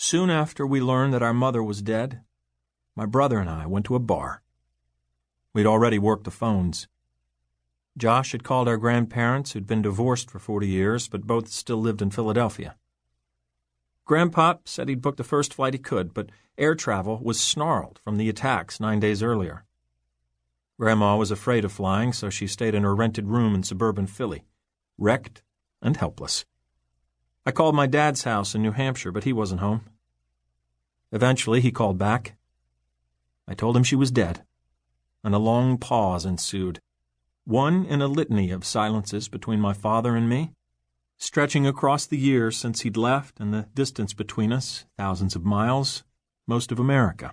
Soon after we learned that our mother was dead, my brother and I went to a bar. We'd already worked the phones. Josh had called our grandparents, who'd been divorced for 40 years, but both still lived in Philadelphia. Grandpop said he'd booked the first flight he could, but air travel was snarled from the attacks 9 days earlier. Grandma was afraid of flying, so she stayed in her rented room in suburban Philly, wrecked and helpless. I called my dad's house in New Hampshire, but he wasn't home. Eventually, he called back. I told him she was dead, and a long pause ensued, one in a litany of silences between my father and me, stretching across the years since he'd left and the distance between us, thousands of miles, most of America.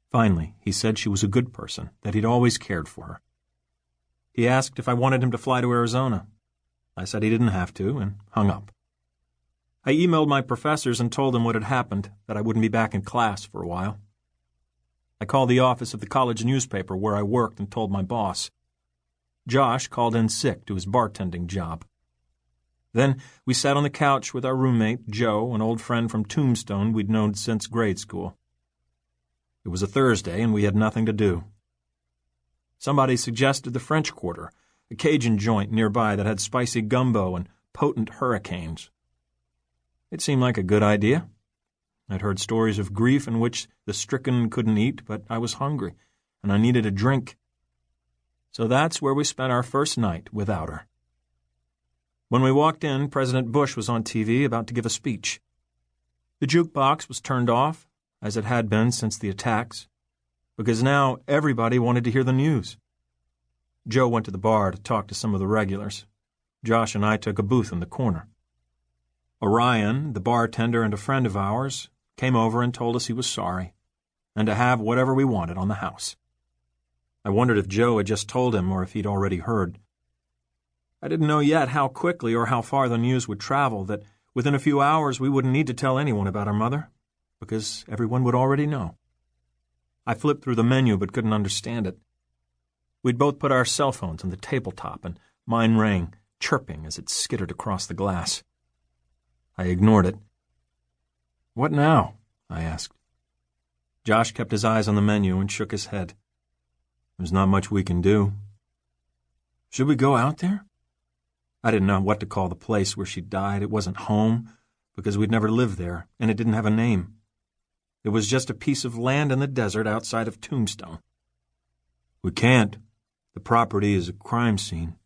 Finally, he said she was a good person, that he'd always cared for her. He asked if I wanted him to fly to Arizona. I said he didn't have to, and hung up. I emailed my professors and told them what had happened, that I wouldn't be back in class for a while. I called the office of the college newspaper where I worked and told my boss. Josh called in sick to his bartending job. Then we sat on the couch with our roommate, Joe, an old friend from Tombstone we'd known since grade school. It was a Thursday, and we had nothing to do. Somebody suggested the French Quarter, a Cajun joint nearby that had spicy gumbo and potent hurricanes. It seemed like a good idea. I'd heard stories of grief in which the stricken couldn't eat, but I was hungry, and I needed a drink. So that's where we spent our first night without her. When we walked in, President Bush was on TV about to give a speech. The jukebox was turned off, as it had been since the attacks, because now everybody wanted to hear the news. Joe went to the bar to talk to some of the regulars. Josh and I took a booth in the corner. Orion, the bartender and a friend of ours, came over and told us he was sorry, and to have whatever we wanted on the house. I wondered if Joe had just told him or if he'd already heard. I didn't know yet how quickly or how far the news would travel, that within a few hours we wouldn't need to tell anyone about our mother, because everyone would already know. I flipped through the menu but couldn't understand it. We'd both put our cell phones on the tabletop, and mine rang, chirping as it skittered across the glass. I ignored it. "What now?" I asked. Josh kept his eyes on the menu and shook his head. "There's not much we can do." "Should we go out there?" I didn't know what to call the place where she died. It wasn't home, because we'd never lived there, and it didn't have a name. It was just a piece of land in the desert outside of Tombstone. "We can't. The property is a crime scene."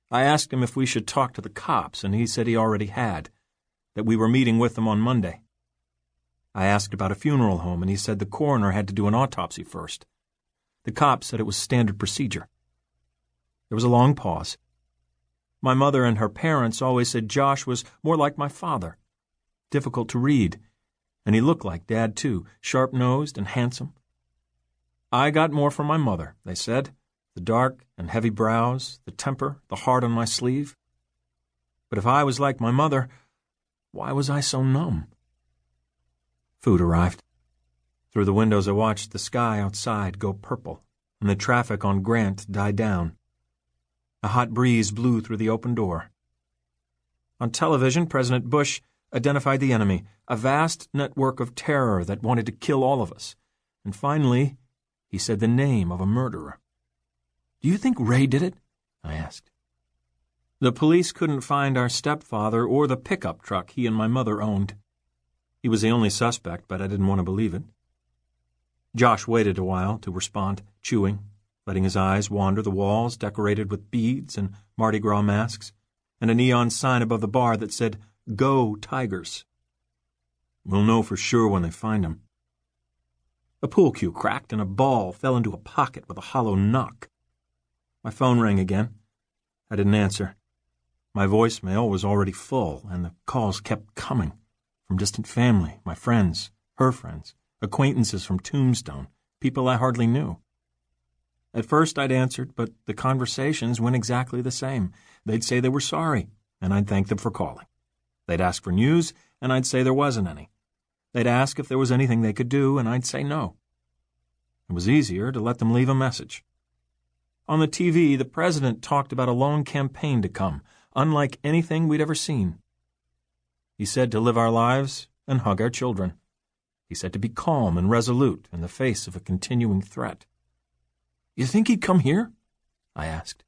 I asked him if we should talk to the cops, and he said he already had, that we were meeting with them on Monday. I asked about a funeral home, and he said the coroner had to do an autopsy first. The cops said it was standard procedure. There was a long pause. My mother and her parents always said Josh was more like my father, difficult to read, and he looked like Dad too, sharp-nosed and handsome. I got more from my mother, they said, the dark and heavy brows, the temper, the heart on my sleeve. But if I was like my mother, why was I so numb? Food arrived. Through the windows I watched the sky outside go purple, and the traffic on Grant die down. A hot breeze blew through the open door. On television, President Bush identified the enemy, a vast network of terror that wanted to kill all of us. And finally, he said the name of a murderer. "Do you think Ray did it?" I asked. The police couldn't find our stepfather or the pickup truck he and my mother owned. He was the only suspect, but I didn't want to believe it. Josh waited a while to respond, chewing, letting his eyes wander the walls decorated with beads and Mardi Gras masks, and a neon sign above the bar that said, "Go Tigers." "We'll know for sure when they find him." A pool cue cracked and a ball fell into a pocket with a hollow knock. My phone rang again. I didn't answer. My voicemail was already full, and the calls kept coming, from distant family, my friends, her friends, acquaintances from Tombstone, people I hardly knew. At first I'd answered, but the conversations went exactly the same. They'd say they were sorry, and I'd thank them for calling. They'd ask for news, and I'd say there wasn't any. They'd ask if there was anything they could do, and I'd say no. It was easier to let them leave a message. On the TV, the president talked about a long campaign to come, unlike anything we'd ever seen. He said to live our lives and hug our children. He said to be calm and resolute in the face of a continuing threat. "You think he'd come here?" I asked.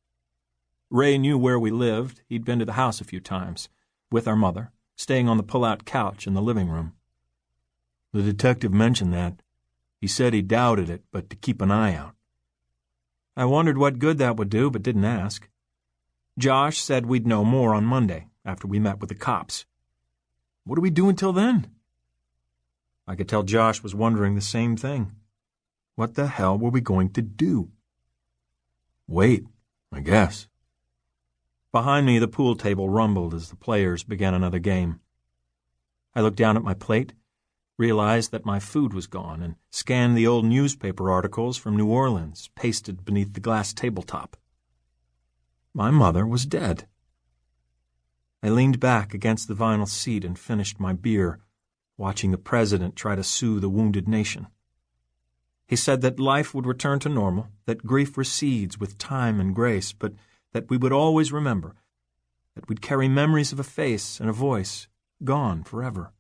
Ray knew where we lived. He'd been to the house a few times, with our mother, staying on the pull-out couch in the living room. The detective mentioned that. He said he doubted it, but to keep an eye out. I wondered what good that would do, but didn't ask. Josh said we'd know more on Monday, after we met with the cops. What do we do until then? I could tell Josh was wondering the same thing. What the hell were we going to do? Wait, I guess. Behind me, the pool table rumbled as the players began another game. I looked down at my plate, realized that my food was gone, and scanned the old newspaper articles from New Orleans pasted beneath the glass tabletop. My mother was dead. I leaned back against the vinyl seat and finished my beer, watching the president try to soothe a wounded nation. He said that life would return to normal, that grief recedes with time and grace, but that we would always remember, that we'd carry memories of a face and a voice, gone forever.